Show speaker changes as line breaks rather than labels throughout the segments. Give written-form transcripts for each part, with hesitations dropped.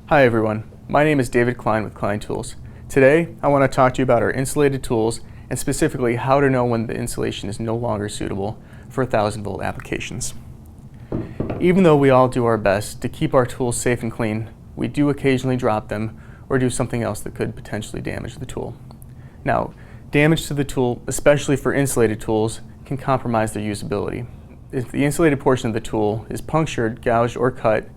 Hi everyone, my name is David Klein with Klein Tools. Today I want to talk to you about our insulated tools and specifically how to know when the insulation is no longer suitable for 1000-volt applications. Even though we all do our best to keep our tools safe and clean, we do occasionally drop them or do something else that could potentially damage the tool. Now, damage to the tool, especially for insulated tools, can compromise their usability. If the insulated portion of the tool is punctured, gouged, or cut,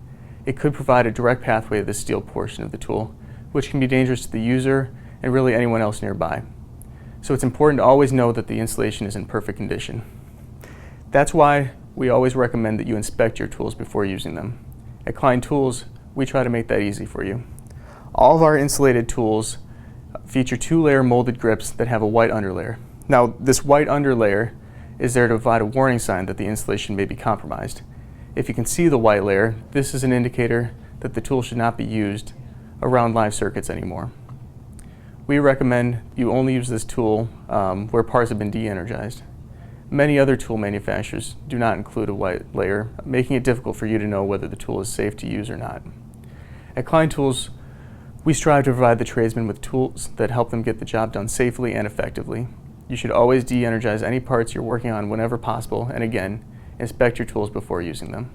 it could provide a direct pathway to the steel portion of the tool, which can be dangerous to the user and really anyone else nearby. So it's important to always know that the insulation is in perfect condition. That's why we always recommend that you inspect your tools before using them. At Klein Tools, we try to make that easy for you. All of our insulated tools feature 2-layer molded grips that have a white underlayer. Now, this white underlayer is there to provide a warning sign that the insulation may be compromised. If you can see the white layer, this is an indicator that the tool should not be used around live circuits anymore. We recommend you only use this tool where parts have been de-energized. Many other tool manufacturers do not include a white layer, making it difficult for you to know whether the tool is safe to use or not. At Klein Tools, we strive to provide the tradesmen with tools that help them get the job done safely and effectively. You should always de-energize any parts you're working on whenever possible, and again, inspect your tools before using them.